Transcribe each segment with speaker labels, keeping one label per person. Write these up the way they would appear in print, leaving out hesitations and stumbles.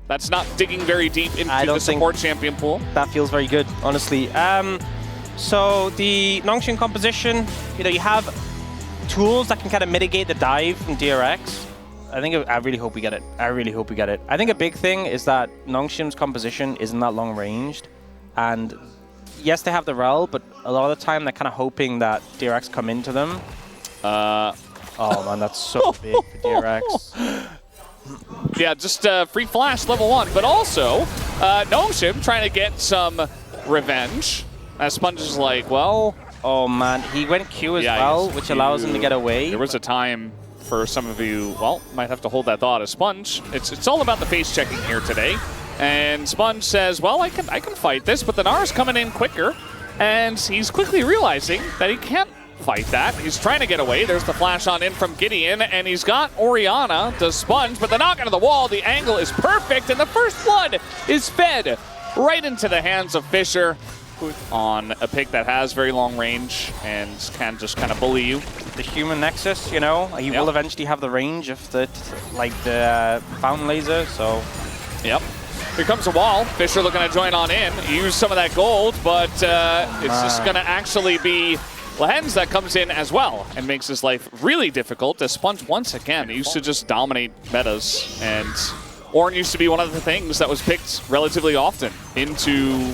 Speaker 1: That's not digging very deep into the support champion pool.
Speaker 2: That feels very good, honestly. So the Nongshim composition, you know, you have tools that can kind of mitigate the dive from DRX. I really hope we get it. I really hope we get it. I think a big thing is that Nongshim's composition isn't that long ranged. And yes, they have the rel, but a lot of the time they're kind of hoping that DRX come into them. Oh man, that's so big for DRX.
Speaker 1: Yeah, just free flash level 1, but also Nongshim trying to get some revenge. As Sponge is like, well...
Speaker 2: Oh man, he went Q as well, which allows him to get away.
Speaker 1: There was a time for some of you, well, might have to hold that thought as Sponge. It's all about the face checking here today. And Sponge says, well, I can fight this, but the Gnar's coming in quicker. And he's quickly realizing that he can't fight that. He's trying to get away. There's the flash on in from Gideon, and he's got Orianna to Sponge, but the knock into the wall, the angle is perfect, and the first blood is fed right into the hands of Fisher on a pick that has very long range and can just kind of bully you.
Speaker 2: The human nexus, you know, he will eventually have the range of the fountain laser, so...
Speaker 1: Yep. Here comes a wall. Fisher looking to join on in, use some of that gold, but it's just going to actually be Lehens that comes in as well and makes his life really difficult as Sponge once again. He used to just dominate metas, and Ornn used to be one of the things that was picked relatively often into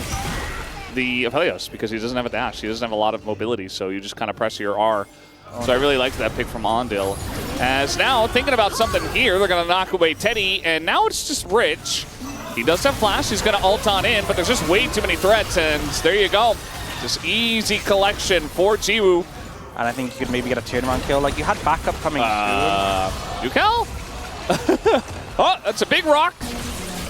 Speaker 1: the Aphelios because he doesn't have a dash. He doesn't have a lot of mobility, so you just kind of press your R. So I really liked that pick from Ondil. As now, thinking about something here, they're going to knock away Teddy, and now it's just Rich. He does have flash, he's going to ult on in, but there's just way too many threats, and there you go. Just easy collection for Jiwoo.
Speaker 2: And I think you could maybe get a turnaround kill. Like, you had backup coming soon.
Speaker 1: Yukal? Oh, that's a big rock.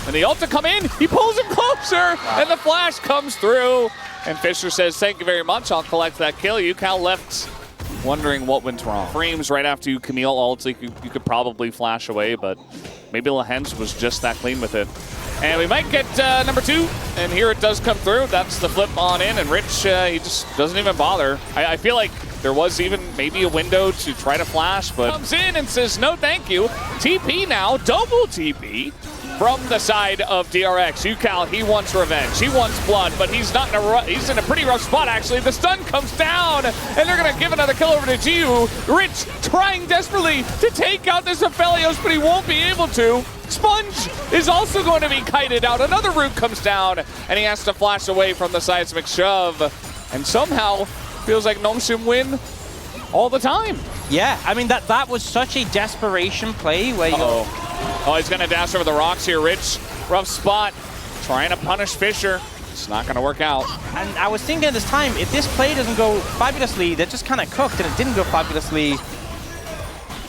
Speaker 1: And the ult to come in, he pulls him closer, and the flash comes through. And Fisher says, thank you very much, I'll collect that kill. Yukal left wondering what went wrong. Frames right after you Camille ult, you could probably flash away, but maybe Lehens was just that clean with it. And we might get number 2, and here it does come through. That's the flip on in, and Rich, he just doesn't even bother. I feel like there was even maybe a window to try to flash, but comes in and says, no thank you. TP now, double TP from the side of DRX. Yukal, he wants revenge. He wants blood, but he's not in a he's in a pretty rough spot, actually. The stun comes down, and they're going to give another kill over to Jiwoo. Rich trying desperately to take out this Aphelios, but he won't be able to. Sponge is also going to be kited out. Another root comes down, and he has to flash away from the seismic shove. And somehow, feels like Nongshim win all the time.
Speaker 2: Yeah, I mean, that was such a desperation play where
Speaker 1: Oh, he's going to dash over the rocks here, Rich. Rough spot. Trying to punish Fisher. It's not going to work out.
Speaker 2: And I was thinking at this time, if this play doesn't go fabulously, they're just kind of cooked, and it didn't go fabulously.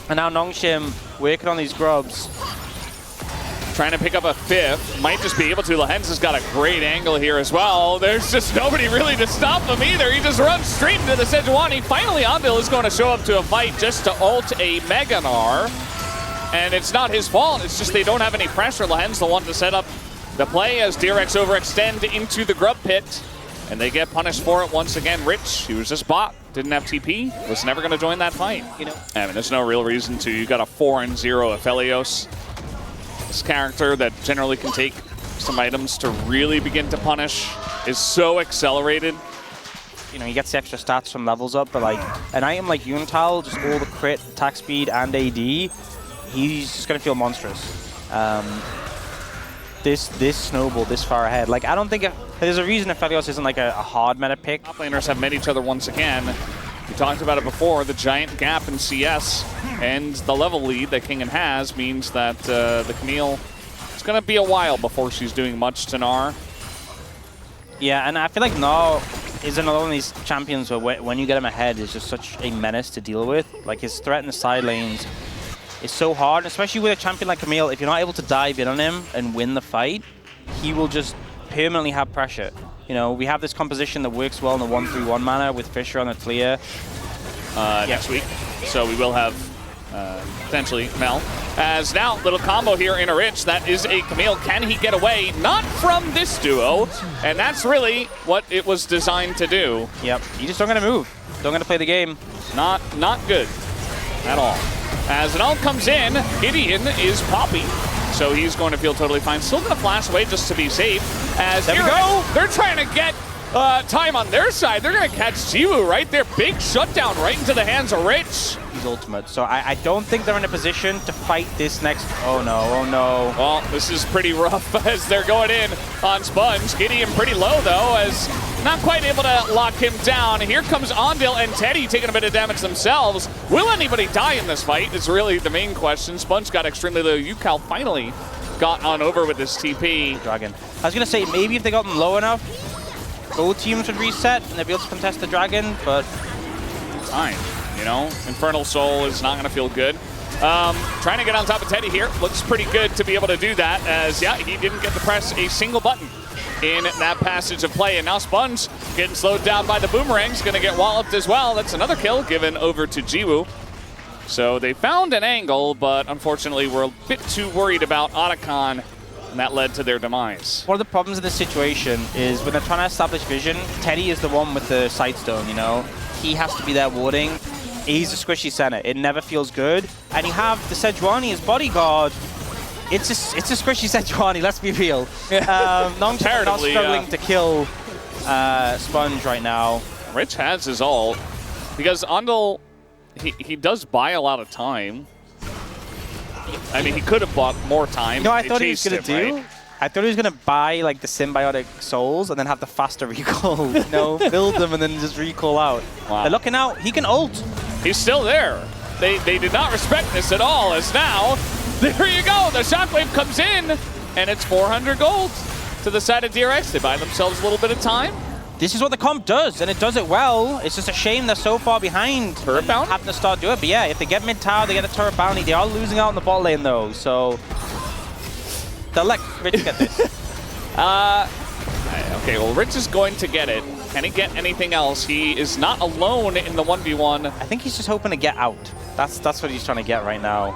Speaker 2: And now Nongshim working on these grubs.
Speaker 1: Trying to pick up a 5th. Might just be able to. Lehens has got a great angle here as well. There's just nobody really to stop him either. He just runs straight into the Sejuani. Finally, Ondil is going to show up to a fight just to ult a Mega Gnar. And it's not his fault. It's just they don't have any pressure. Lehens the one to set up the play as DRX overextend into the grub pit. And they get punished for it once again. Rich, he was just bot. Didn't have TP. Was never going to join that fight. You know, I mean, there's no real reason to. You got a 4-0 Aphelios. This character that generally can take some items to really begin to punish is so accelerated.
Speaker 2: You know, he gets the extra stats from levels up, but like an item like Yuntal, just all the crit, attack speed, and AD, he's just going to feel monstrous. This snowball this far ahead. Like, I don't think there's a reason Aphelios isn't like a hard meta pick.
Speaker 1: Top laners have met each other once again. We talked about it before, the giant gap in CS and the level lead that Kingen has means that the Camille, it's going to be a while before she's doing much to Gnar.
Speaker 2: Yeah, and I feel like Gnar is another one of these champions where when you get him ahead, is just such a menace to deal with. Like, his threat in the side lanes is so hard, especially with a champion like Camille. If you're not able to dive in on him and win the fight, he will just permanently have pressure. You know, we have this composition that works well in the 1-3-1 manner with Fisher on the clear.
Speaker 1: Next week. So we will have potentially Mel. As now, little combo here in a Rich. That is a Camille. Can he get away? Not from this duo. And that's really what it was designed to do.
Speaker 2: Yep. You just don't going to move. Don't going to play the game.
Speaker 1: Not good at all. As it all comes in, Gideon is Poppy. so he's going to feel totally fine. Still going to flash away just to be safe. As
Speaker 2: there we go.
Speaker 1: They're trying to get time on their side. They're going to catch Jiwoo right there. Big shutdown right into the hands of Rich.
Speaker 2: He's ultimate, so I don't think they're in a position to fight this next. Oh no, oh no.
Speaker 1: Well, this is pretty rough as they're going in on Sponge. Gideon pretty low though, as not quite able to lock him down. Here comes Ondil and Teddy taking a bit of damage themselves. Will anybody die in this fight is really the main question. Sponge got extremely low. UCal finally got on over with this TP.
Speaker 2: Dragon. I was going to say, maybe if they got them low enough, both teams would reset and they'd be able to contest the Dragon, but...
Speaker 1: Fine. You know, Infernal Soul is not going to feel good. Trying to get on top of Teddy here. Looks pretty good to be able to do that, as, yeah, he didn't get to press a single button in that passage of play. And now Sponge getting slowed down by the boomerangs, going to get walloped as well. That's another kill given over to Jiwoo. So they found an angle, but unfortunately we're a bit too worried about Otacon, and that led to their demise.
Speaker 2: One of the problems in this situation is when they're trying to establish vision, Teddy is the one with the sightstone, you know? He has to be there warding. He's a squishy center. It never feels good. And you have the Sejuani as bodyguard. It's a squishy Sejuani, let's be real. Nongshim not struggling to kill Sponge right now.
Speaker 1: Rich has his ult, because Ondil, he does buy a lot of time. I mean, he could have bought more time.
Speaker 2: You know what I thought he was going to do? Right? I thought he was going to buy like the symbiotic souls and then have the faster recall. You know, build them and then just recall out.
Speaker 1: Wow.
Speaker 2: They're looking out. He can ult.
Speaker 1: He's still there. They did not respect this at all, as now, there you go. The shockwave comes in, and it's 400 gold to the side of DRX. They buy themselves a little bit of time.
Speaker 2: This is what the comp does, and it does it well. It's just a shame they're so far behind.
Speaker 1: Turret bounty?
Speaker 2: Having to start doing it. But yeah, if they get mid-tower, they get a turret bounty. They are losing out in the bot lane, though, so... They'll let Rich get this.
Speaker 1: Okay, well, Rich is going to get it. Can he get anything else? He is not alone in the 1v1.
Speaker 2: I think he's just hoping to get out. That's what he's trying to get right now.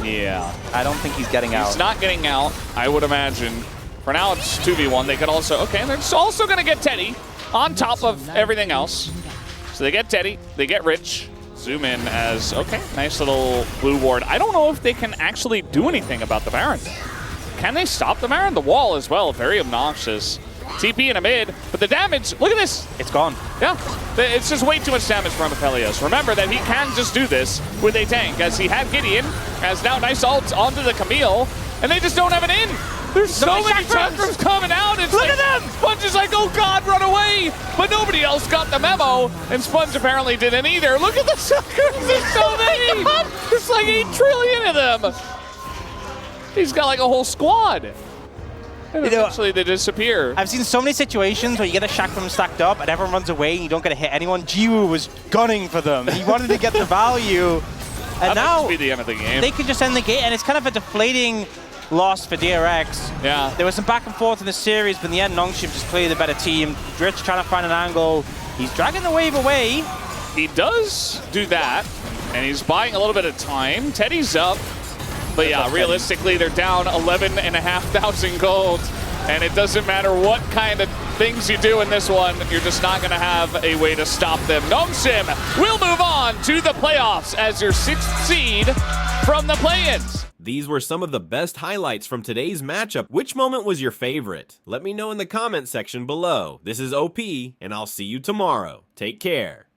Speaker 1: Yeah.
Speaker 2: I don't think he's getting out.
Speaker 1: He's not getting out, I would imagine. For now, it's 2v1. They could also... Okay, and they're just also going to get Teddy on top of everything else. So they get Teddy, they get Rich. Zoom in as, okay, nice little blue ward. I don't know if they can actually do anything about the Baron. Can they stop the Baron? The wall as well, very obnoxious. TP in a mid, but the damage, look at this.
Speaker 2: It's gone.
Speaker 1: Yeah, it's just way too much damage from Aphelios. Remember that he can just do this with a tank, as he had Gideon, as now nice ult onto the Camille, and they just don't have an in. There's so many chakrams coming out. It's
Speaker 2: Look at them!
Speaker 1: Sponge is like, oh God, run away! But nobody else got the memo, and Sponge apparently didn't either. Look at the chakrams, there's so many! There's like 8 trillion of them! He's got like a whole squad. And eventually they disappear.
Speaker 2: I've seen so many situations where you get a chakram stacked up and everyone runs away and you don't get to hit anyone. Jiwoo was gunning for them. He wanted to get the value. And now
Speaker 1: be the end of the game.
Speaker 2: They can just end the game, and it's kind of a deflating loss for DRX.
Speaker 1: Yeah.
Speaker 2: There was some back and forth in the series, but in the end, Nongshim just clearly the better team. Rich trying to find an angle. He's dragging the wave away.
Speaker 1: He does do that, and he's buying a little bit of time. Teddy's up, but yeah, realistically, they're down 11,500 gold, and it doesn't matter what kind of things you do in this one, you're just not going to have a way to stop them. Nongshim will move on to the playoffs as your 6th seed from the play-ins.
Speaker 3: These were some of the best highlights from today's matchup. Which moment was your favorite? Let me know in the comment section below. This is OP, and I'll see you tomorrow. Take care.